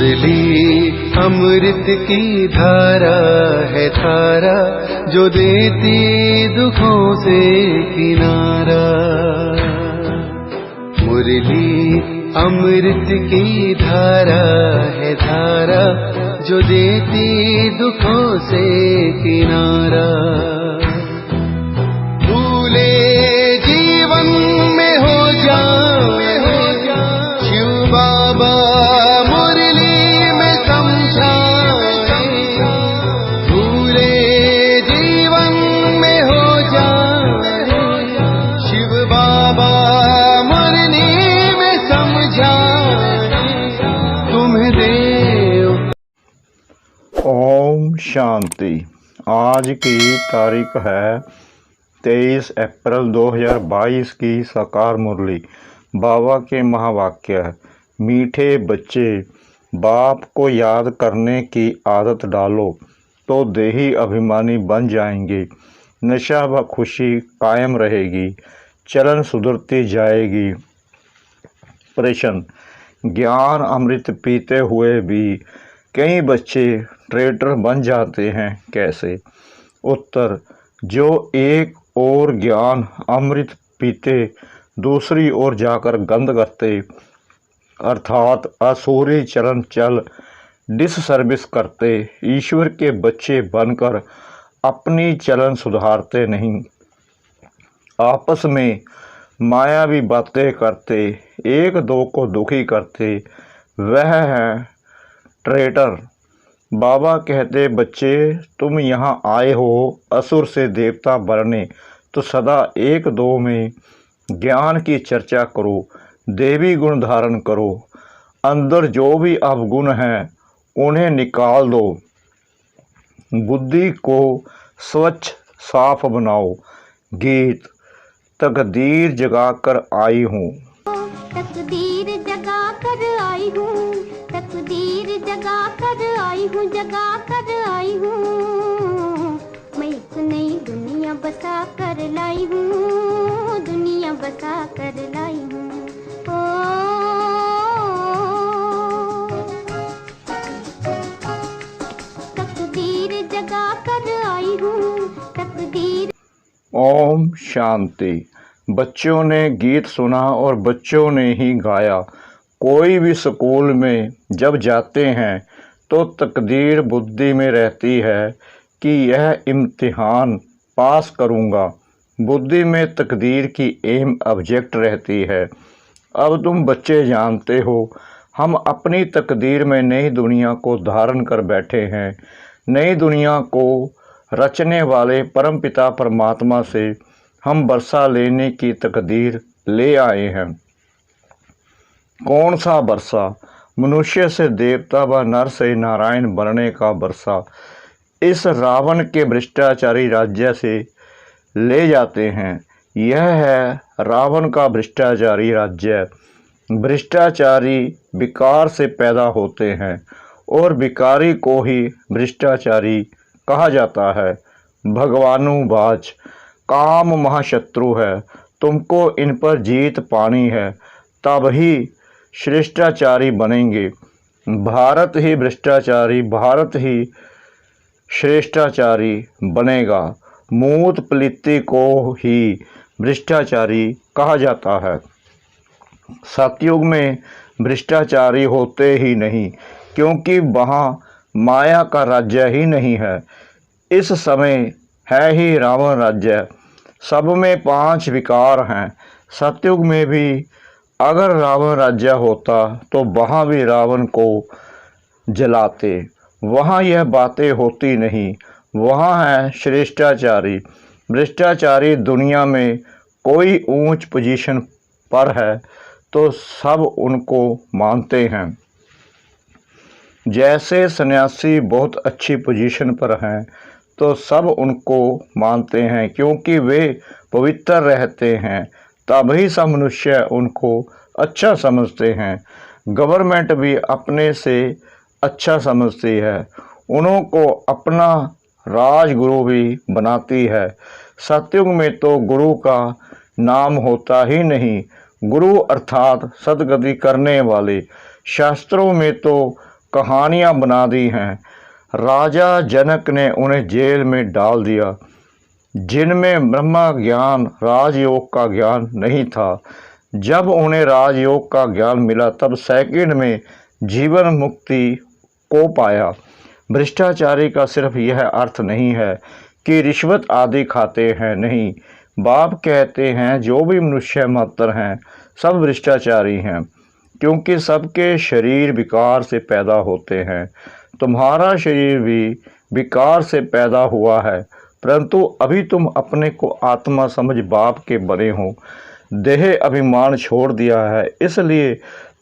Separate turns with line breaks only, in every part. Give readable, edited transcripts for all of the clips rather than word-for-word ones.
मुरली अमृत की धारा है धारा, जो देती दुखों से किनारा। मुरली अमृत की धारा है धारा, जो देती दुखों से किनारा। भूले जीवन में हो जाए शिव बाबा मुरली में समझाए। भूले जीवन में हो जाए शिव बाबा मुरली में समझाए। तुम्हें देव।
ओम शांति। आज की तारीख है 23 अप्रैल 2022 की साकार मुरली। बाबा के महावाक्य है, मीठे बच्चे बाप को याद करने की आदत डालो तो देही अभिमानी बन जाएंगे। नशा व खुशी कायम रहेगी, चलन सुधरती जाएगी। प्रश्न, ज्ञान अमृत पीते हुए भी कई बच्चे ट्रेटर बन जाते हैं, कैसे? उत्तर, जो एक और ज्ञान अमृत पीते दूसरी ओर जाकर गंद करते, अर्थात असुरी चरण चल डिस सर्विस करते, ईश्वर के बच्चे बनकर अपनी चलन सुधारते नहीं, आपस में मायावी बातें करते, एक दो को दुखी करते, वह है ट्रेटर। बाबा कहते, बच्चे तुम यहाँ आए हो असुर से देवता बनने, तो सदा एक दो में ज्ञान की चर्चा करो, देवी गुण धारण करो, अंदर जो भी अवगुण हैं उन्हें निकाल दो, बुद्धि को स्वच्छ साफ बनाओ। गीत, तकदीर जगाकर आई हूँ।
तकदीर जगा कर आई हूँ, तकदीर जगा कर आई हूँ, जगा कर आई हूँ। मैं एक नई दुनिया बसा कर लाई हूँ, दुनिया बसा कर लाई हूँ। तकदीर जगा कर आई हूँ, तकदीर।
ओम शांति। बच्चों ने गीत सुना और बच्चों ने ही गाया। कोई भी स्कूल में जब जाते हैं तो तकदीर बुद्धि में रहती है कि यह इम्तिहान पास करूँगा। बुद्धि में तकदीर की एम ऑब्जेक्ट रहती है। अब तुम बच्चे जानते हो, हम अपनी तकदीर में नई दुनिया को धारण कर बैठे हैं। नई दुनिया को रचने वाले परमपिता परमात्मा से हम वर्षा लेने की तकदीर ले आए हैं। कौन सा वर्षा? मनुष्य से देवता व नर से नारायण बनने का वर्षा। इस रावण के भ्रष्टाचारी राज्य से ले जाते हैं। यह है रावण का भ्रष्टाचारी राज्य। भ्रष्टाचारी विकार से पैदा होते हैं और विकारी को ही भ्रष्टाचारी कहा जाता है। भगवानुवाच, काम महाशत्रु है, तुमको इन पर जीत पानी है, तब ही श्रेष्ठाचारी बनेंगे। भारत ही भ्रष्टाचारी, भारत ही श्रेष्ठाचारी बनेगा। मूत पलित्ती को ही भ्रष्टाचारी कहा जाता है। सतयुग में भ्रष्टाचारी होते ही नहीं, क्योंकि वहाँ माया का राज्य ही नहीं है। इस समय है ही रावण राज्य। सब में 5 विकार हैं। सतयुग में भी अगर रावण राज्य होता तो वहाँ भी रावण को जलाते। वहाँ यह बातें होती नहीं। वहाँ है श्रेष्ठाचारी। भ्रष्टाचारी दुनिया में कोई ऊंच पोजीशन पर है तो सब उनको मानते हैं। जैसे सन्यासी बहुत अच्छी पोजीशन पर हैं तो सब उनको मानते हैं, क्योंकि वे पवित्र रहते हैं, तभी सब मनुष्य उनको अच्छा समझते हैं। गवर्नमेंट भी अपने से अच्छा समझती है, उनको अपना राजगुरु भी बनाती है। सतयुग में तो गुरु का नाम होता ही नहीं। गुरु अर्थात सदगति करने वाले। शास्त्रों में तो कहानियाँ बना दी हैं। राजा जनक ने उन्हें जेल में डाल दिया, जिनमें ब्रह्मा ज्ञान राजयोग का ज्ञान नहीं था। जब उन्हें राजयोग का ज्ञान मिला तब सेकंड में जीवन मुक्ति को पाया। भ्रष्टाचारी का सिर्फ यह अर्थ नहीं है कि रिश्वत आदि खाते हैं, नहीं। बाप कहते हैं जो भी मनुष्य मात्र हैं सब भ्रष्टाचारी हैं, क्योंकि सबके शरीर विकार से पैदा होते हैं। तुम्हारा शरीर भी विकार से पैदा हुआ है, परंतु अभी तुम अपने को आत्मा समझ बाप के बने हो। देह अभिमान छोड़ दिया है, इसलिए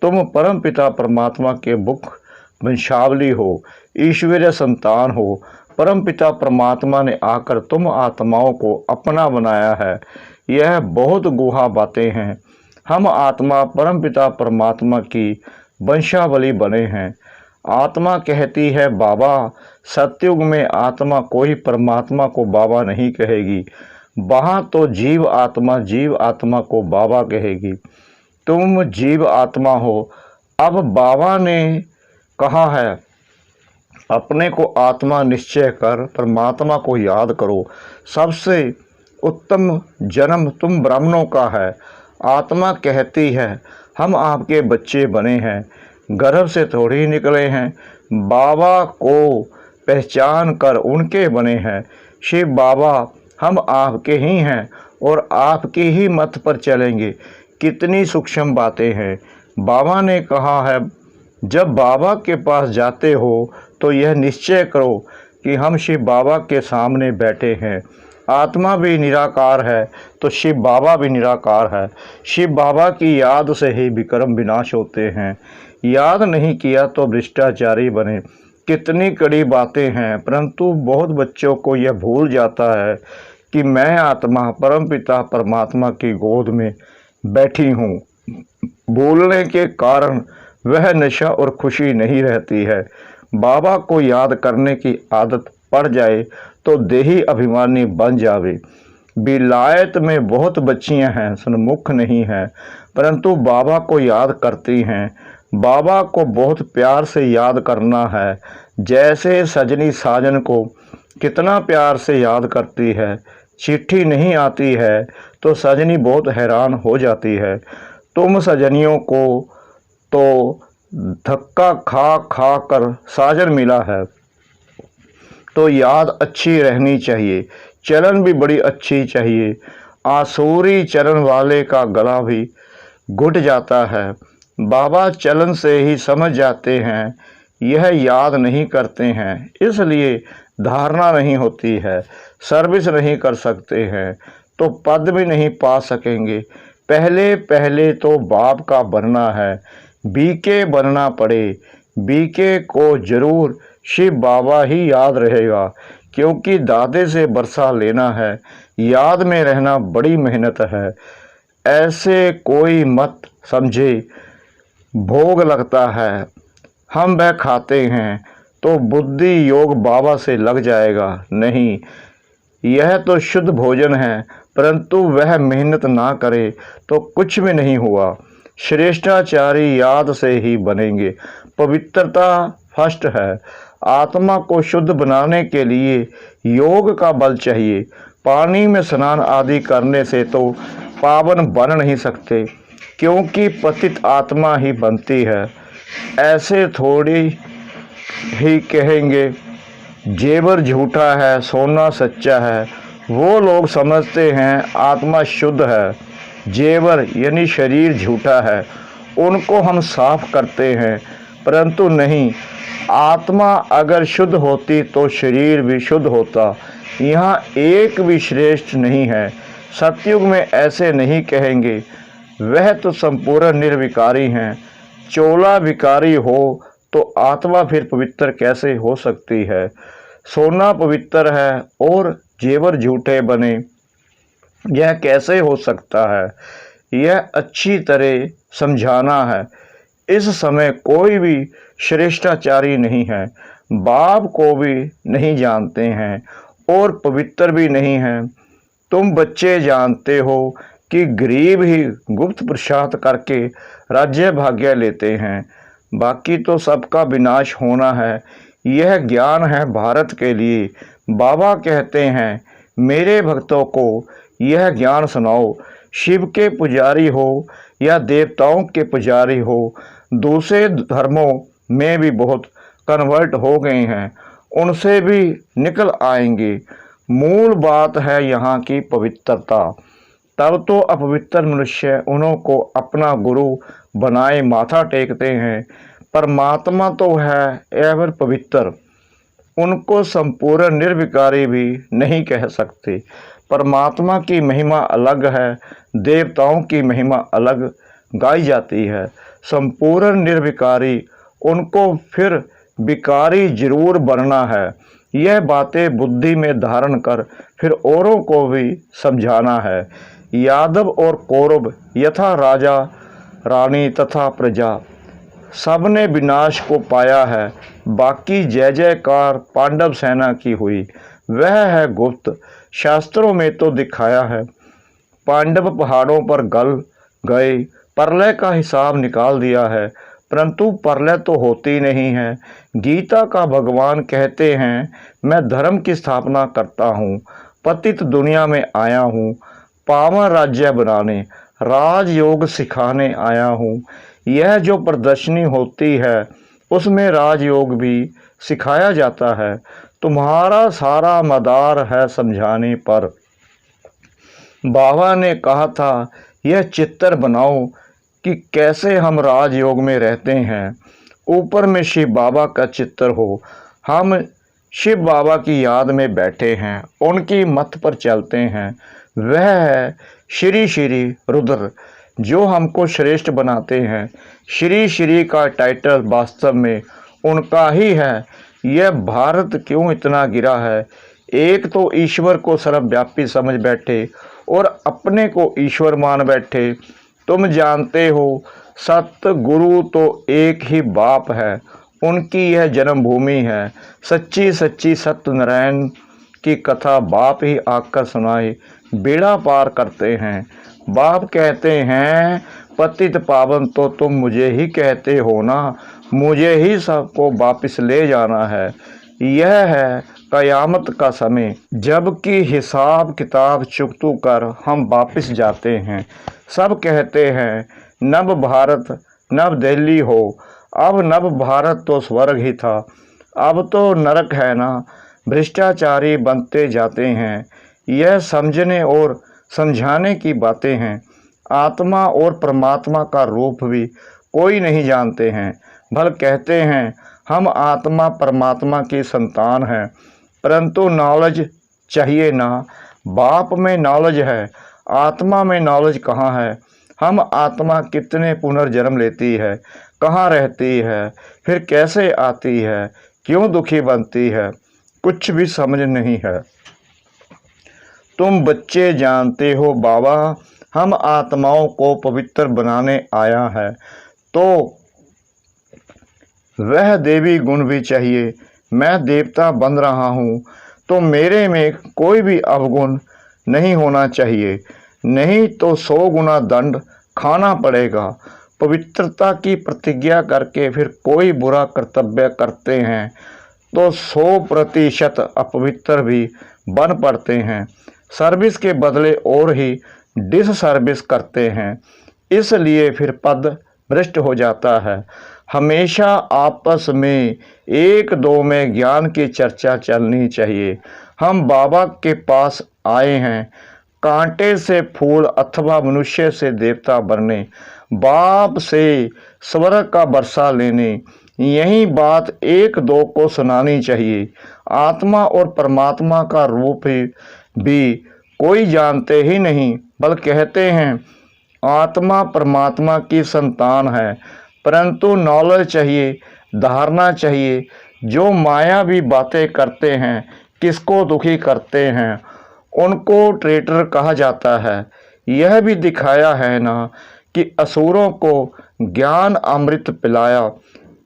तुम परमपिता परमात्मा के मुख वंशावली हो, ईश्वरीय संतान हो। परमपिता परमात्मा ने आकर तुम आत्माओं को अपना बनाया है। यह बहुत गुहा बातें हैं। हम आत्मा परमपिता परमात्मा की वंशावली बने हैं। आत्मा कहती है बाबा। सतयुग में आत्मा कोई परमात्मा को बाबा नहीं कहेगी, वहाँ तो जीव आत्मा को बाबा कहेगी। तुम जीव आत्मा हो। अब बाबा ने कहा है अपने को आत्मा निश्चय कर परमात्मा को याद करो। सबसे उत्तम जन्म तुम ब्राह्मणों का है। आत्मा कहती है हम आपके बच्चे बने हैं, गर्भ से थोड़ी निकले हैं। बाबा को पहचान कर उनके बने हैं। शिव बाबा हम आपके ही हैं और आपकी ही मत पर चलेंगे। कितनी सूक्ष्म बातें हैं। बाबा ने कहा है जब बाबा के पास जाते हो तो यह निश्चय करो कि हम शिव बाबा के सामने बैठे हैं। आत्मा भी निराकार है तो शिव बाबा भी निराकार है। शिव बाबा की याद से ही विक्रम विनाश होते हैं। याद नहीं किया तो भ्रष्टाचारी बने। कितनी कड़ी बातें हैं, परंतु बहुत बच्चों को यह भूल जाता है कि मैं आत्मा परमपिता परमात्मा की गोद में बैठी हूँ। भूलने के कारण वह नशा और खुशी नहीं रहती है। बाबा को याद करने की आदत पड़ जाए तो देही अभिमानी बन जावे। विलायत में बहुत बच्चियां हैं, सन्मुख नहीं हैं, परंतु बाबा को याद करती हैं। बाबा को बहुत प्यार से याद करना है, जैसे सजनी साजन को कितना प्यार से याद करती है। चिट्ठी नहीं आती है तो सजनी बहुत हैरान हो जाती है। तुम सजनियों को तो धक्का खा खा कर साजन मिला है, तो याद अच्छी रहनी चाहिए, चलन भी बड़ी अच्छी चाहिए। आसुरी चलन वाले का गला भी घुट जाता है। बाबा चलन से ही समझ जाते हैं, यह याद नहीं करते हैं, इसलिए धारणा नहीं होती है, सर्विस नहीं कर सकते हैं, तो पद भी नहीं पा सकेंगे। पहले पहले तो बाप का बनना है, बीके बनना पड़े। बीके को जरूर शिव बाबा ही याद रहेगा, क्योंकि दादे से बरसा लेना है। याद में रहना बड़ी मेहनत है। ऐसे कोई मत समझे भोग लगता है, हम वह खाते हैं तो बुद्धि योग बाबा से लग जाएगा। नहीं, यह तो शुद्ध भोजन है, परंतु वह मेहनत ना करे तो कुछ भी नहीं हुआ। श्रेष्ठाचारी याद से ही बनेंगे। पवित्रता फर्स्ट है। आत्मा को शुद्ध बनाने के लिए योग का बल चाहिए। पानी में स्नान आदि करने से तो पावन बन नहीं सकते, क्योंकि पतित आत्मा ही बनती है। ऐसे थोड़ी ही कहेंगे जेवर झूठा है, सोना सच्चा है। वो लोग समझते हैं आत्मा शुद्ध है, जेवर यानी शरीर झूठा है, उनको हम साफ करते हैं, परंतु नहीं। आत्मा अगर शुद्ध होती तो शरीर भी शुद्ध होता। यहाँ एक भी श्रेष्ठ नहीं है। सतयुग में ऐसे नहीं कहेंगे, वह तो संपूर्ण निर्विकारी हैं। चोला विकारी हो तो आत्मा फिर पवित्र कैसे हो सकती है। सोना पवित्र है और जेवर झूठे बने, यह कैसे हो सकता है। यह अच्छी तरह समझाना है। इस समय कोई भी श्रेष्ठाचारी नहीं है, बाप को भी नहीं जानते हैं और पवित्र भी नहीं हैं। तुम बच्चे जानते हो कि गरीब ही गुप्त प्रसाद करके राज्य भाग्य लेते हैं। बाकी तो सबका विनाश होना है। यह ज्ञान है भारत के लिए। बाबा कहते हैं, मेरे भक्तों को यह ज्ञान सुनाओ। शिव के पुजारी हो या देवताओं के पुजारी हो, दूसरे धर्मों में भी बहुत कन्वर्ट हो गए हैं, उनसे भी निकल आएंगे। मूल बात है यहाँ की पवित्रता। तब तो अपवित्र मनुष्य उन्हों को अपना गुरु बनाए माथा टेकते हैं। परमात्मा तो है एवर पवित्र, उनको संपूर्ण निर्विकारी भी नहीं कह सकते। परमात्मा की महिमा अलग है, देवताओं की महिमा अलग गाई जाती है। संपूर्ण निर्विकारी, उनको फिर विकारी जरूर बनना है। यह बातें बुद्धि में धारण कर फिर औरों को भी समझाना है। यादव और कौरव यथा राजा रानी तथा प्रजा, सबने विनाश को पाया है। बाकी जय जयकार पांडव सेना की हुई, वह है गुप्त। शास्त्रों में तो दिखाया है, पांडव पहाड़ों पर गल गए, प्रलय का हिसाब निकाल दिया है, परंतु प्रलय तो होती नहीं है। गीता का भगवान कहते हैं, मैं धर्म की स्थापना करता हूँ, पतित दुनिया में आया हूँ, पावन राज्य बनाने, राजयोग सिखाने आया हूँ। यह जो प्रदर्शनी होती है उसमें राजयोग भी सिखाया जाता है। तुम्हारा सारा मदार है समझाने पर। बाबा ने कहा था, यह चित्र बनाओ कि कैसे हम राजयोग में रहते हैं। ऊपर में शिव बाबा का चित्र हो, हम शिव बाबा की याद में बैठे हैं, उनकी मत पर चलते हैं। वह है श्री श्री रुद्र जो हमको श्रेष्ठ बनाते हैं। श्री श्री का टाइटल वास्तव में उनका ही है। यह भारत क्यों इतना गिरा है? एक तो ईश्वर को सर्वव्यापी समझ बैठे और अपने को ईश्वर मान बैठे। तुम जानते हो, सत्य गुरु तो एक ही बाप है, उनकी यह जन्मभूमि है। सच्ची सच्ची सत्यनारायण की कथा बाप ही आकर सुनाए, बेड़ा पार करते हैं। बाप कहते हैं, पतित पावन तो तुम मुझे ही कहते हो ना, मुझे ही सबको वापस ले जाना है। यह है कयामत का समय, जबकि हिसाब किताब चुकतू कर हम वापस जाते हैं। सब कहते हैं नव भारत नव दिल्ली हो। अब नव भारत तो स्वर्ग ही था, अब तो नरक है ना। भ्रष्टाचारी बनते जाते हैं। यह समझने और समझाने की बातें हैं। आत्मा और परमात्मा का रूप भी कोई नहीं जानते हैं। भल कहते हैं हम आत्मा परमात्मा की संतान हैं, परंतु नॉलेज चाहिए ना। बाप में नॉलेज है, आत्मा में नॉलेज कहाँ है? हम आत्मा कितने पुनर्जन्म लेती है, कहाँ रहती है, फिर कैसे आती है, क्यों दुखी बनती है, कुछ भी समझ नहीं है। तुम बच्चे जानते हो बाबा, हम आत्माओं को पवित्र बनाने आया है, तो वह देवी गुण भी चाहिए। मैं देवता बन रहा हूँ तो मेरे में कोई भी अवगुण नहीं होना चाहिए, नहीं तो 100 गुना दंड खाना पड़ेगा। पवित्रता की प्रतिज्ञा करके फिर कोई बुरा कर्तव्य करते हैं तो 100% अपवित्र भी बन पड़ते हैं। सर्विस के बदले और ही डिस सर्विस करते हैं, इसलिए फिर पद भ्रष्ट हो जाता है। हमेशा आपस में एक दो में ज्ञान की चर्चा चलनी चाहिए। हम बाबा के पास आए हैं कांटे से फूल अथवा मनुष्य से देवता बनने, बाप से स्वर्ग का बरसा लेने। यही बात एक दो को सुनानी चाहिए। आत्मा और परमात्मा का रूप भी कोई जानते ही नहीं, बल कहते हैं आत्मा परमात्मा की संतान है, परंतु नॉलेज चाहिए, धारणा चाहिए। जो माया भी बातें करते हैं, किसको दुखी करते हैं, उनको ट्रेटर कहा जाता है। यह भी दिखाया है ना कि असुरों को ज्ञान अमृत पिलाया,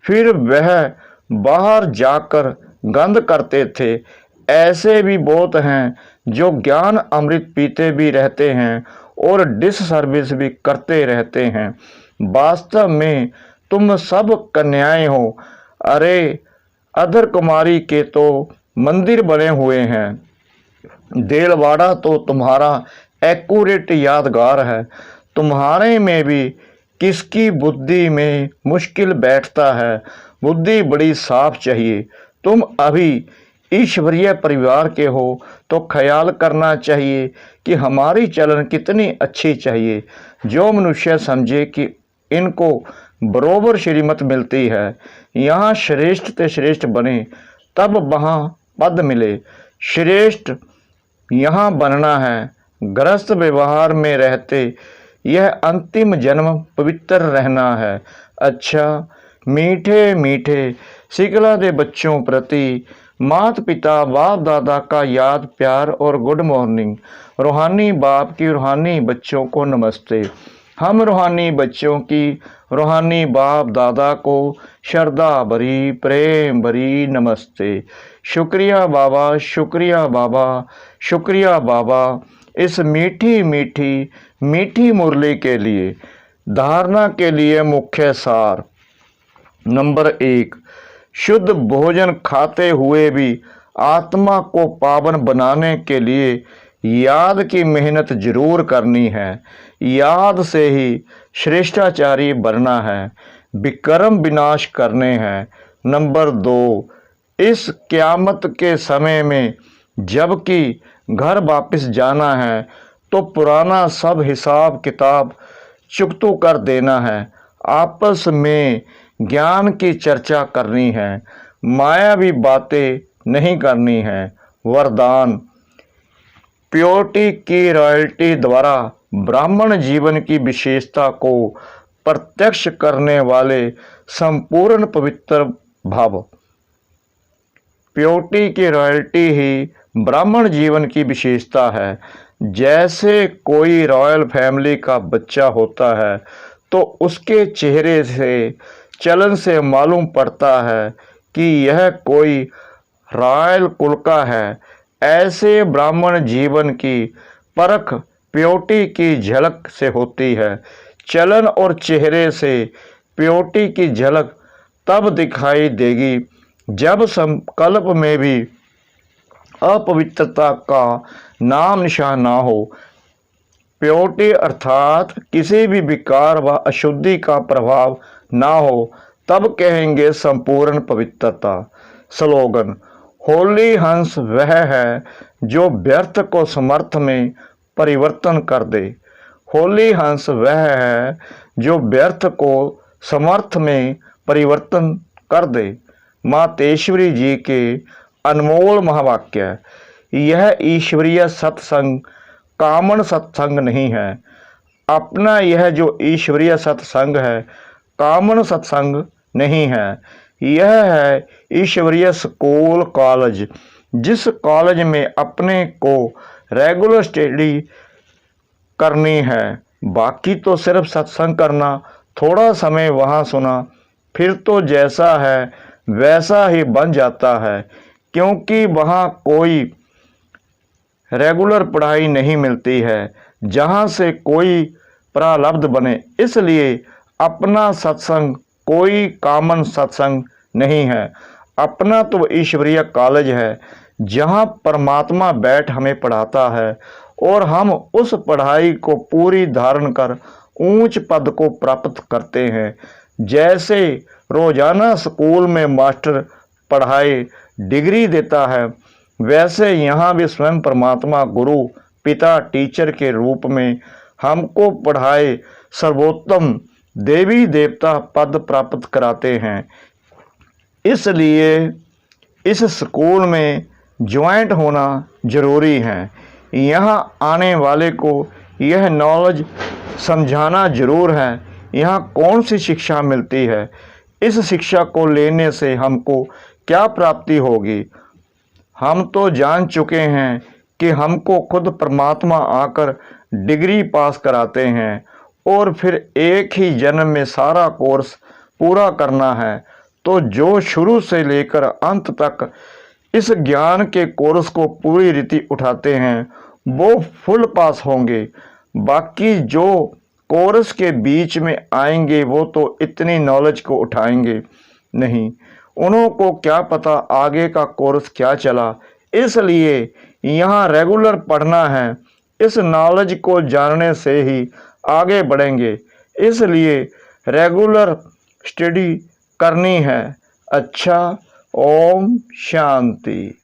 फिर वह बाहर जाकर गंध करते थे। ऐसे भी बहुत हैं जो ज्ञान अमृत पीते भी रहते हैं और डिस सर्विस भी करते रहते हैं। वास्तव में तुम सब कन्याएं हो। अरे अधर कुमारी के तो मंदिर बने हुए हैं। देलवाड़ा तो तुम्हारा एक्यूरेट यादगार है। तुम्हारे में भी किसकी बुद्धि में मुश्किल बैठता है। बुद्धि बड़ी साफ चाहिए। तुम अभी ईश्वरीय परिवार के हो तो ख्याल करना चाहिए कि हमारी चलन कितनी अच्छी चाहिए। जो मनुष्य समझे कि इनको बरोबर श्रीमत मिलती है, यहाँ श्रेष्ठ ते श्रेष्ठ बने, तब वहाँ पद मिले। श्रेष्ठ यहाँ बनना है। गृहस्थ व्यवहार में रहते यह अंतिम जन्म पवित्र रहना है। अच्छा, मीठे मीठे सिकला दे बच्चों प्रति माता पिता बाप दादा का याद प्यार और गुड मॉर्निंग। रूहानी बाप की रूहानी बच्चों को नमस्ते। हम रूहानी बच्चों की रूहानी बाप दादा को श्रद्धा भरी प्रेम भरी नमस्ते। शुक्रिया बाबा, शुक्रिया बाबा, शुक्रिया बाबा इस मीठी मीठी मीठी मुरली के लिए। धारणा के लिए मुख्य सार। नंबर 1, शुद्ध भोजन खाते हुए भी आत्मा को पावन बनाने के लिए याद की मेहनत जरूर करनी है। याद से ही श्रेष्ठाचारी बनना है, विक्रम विनाश करने हैं। नंबर 2, इस क़यामत के समय में जबकि घर वापस जाना है तो पुराना सब हिसाब किताब चुकतू कर देना है। आपस में ज्ञान की चर्चा करनी है, मायावी बातें नहीं करनी है। वरदान। प्योरिटी की रॉयल्टी द्वारा ब्राह्मण जीवन की विशेषता को प्रत्यक्ष करने वाले संपूर्ण पवित्र भाव। प्योरिटी की रॉयल्टी ही ब्राह्मण जीवन की विशेषता है। जैसे कोई रॉयल फैमिली का बच्चा होता है तो उसके चेहरे से चलन से मालूम पड़ता है कि यह कोई रॉयल कुल का है। ऐसे ब्राह्मण जीवन की परख प्योरिटी की झलक से होती है। चलन और चेहरे से प्योरिटी की झलक तब दिखाई देगी जब संकल्प में भी अपवित्रता का नाम निशान ना हो। प्योरिटी अर्थात किसी भी विकार व अशुद्धि का प्रभाव ना हो, तब कहेंगे संपूर्ण पवित्रता। स्लोगन। होली हंस वह है जो व्यर्थ को समर्थ में परिवर्तन कर दे। होली हंस वह है जो व्यर्थ को समर्थ में परिवर्तन कर दे। मातेश्वरी जी के अनमोल महावाक्य। यह ईश्वरीय सत्संग कामन सत्संग नहीं है। अपना यह जो ईश्वरीय सत्संग है कामन सत्संग नहीं है। यह है ईश्वरीय स्कूल कॉलेज, जिस कॉलेज में अपने को रेगुलर स्टडी करनी है। बाकी तो सिर्फ सत्संग करना, थोड़ा समय वहाँ सुना, फिर तो जैसा है वैसा ही बन जाता है, क्योंकि वहाँ कोई रेगुलर पढ़ाई नहीं मिलती है जहाँ से कोई प्रारब्ध बने। इसलिए अपना सत्संग कोई कॉमन सत्संग नहीं है। अपना तो ईश्वरीय कॉलेज है जहाँ परमात्मा बैठ हमें पढ़ाता है और हम उस पढ़ाई को पूरी धारण कर ऊंच पद को प्राप्त करते हैं। जैसे रोजाना स्कूल में मास्टर पढ़ाई डिग्री देता है, वैसे यहाँ भी स्वयं परमात्मा गुरु पिता टीचर के रूप में हमको पढ़ाए सर्वोत्तम देवी देवता पद प्राप्त कराते हैं। इसलिए इस स्कूल में ज्वाइंट होना जरूरी है। यहाँ आने वाले को यह नॉलेज समझाना जरूर है यहाँ कौन सी शिक्षा मिलती है, इस शिक्षा को लेने से हमको क्या प्राप्ति होगी। हम तो जान चुके हैं कि हमको खुद परमात्मा आकर डिग्री पास कराते हैं और फिर एक ही जन्म में सारा कोर्स पूरा करना है। तो जो शुरू से लेकर अंत तक इस ज्ञान के कोर्स को पूरी रीति उठाते हैं वो फुल पास होंगे। बाकी जो कोर्स के बीच में आएंगे वो तो इतनी नॉलेज को उठाएंगे नहीं, उन्हों को क्या पता आगे का कोर्स क्या चला। इसलिए यहाँ रेगुलर पढ़ना है, इस नॉलेज को जानने से ही आगे बढ़ेंगे, इसलिए रेगुलर स्टडी करनी है। अच्छा, ओम शांति।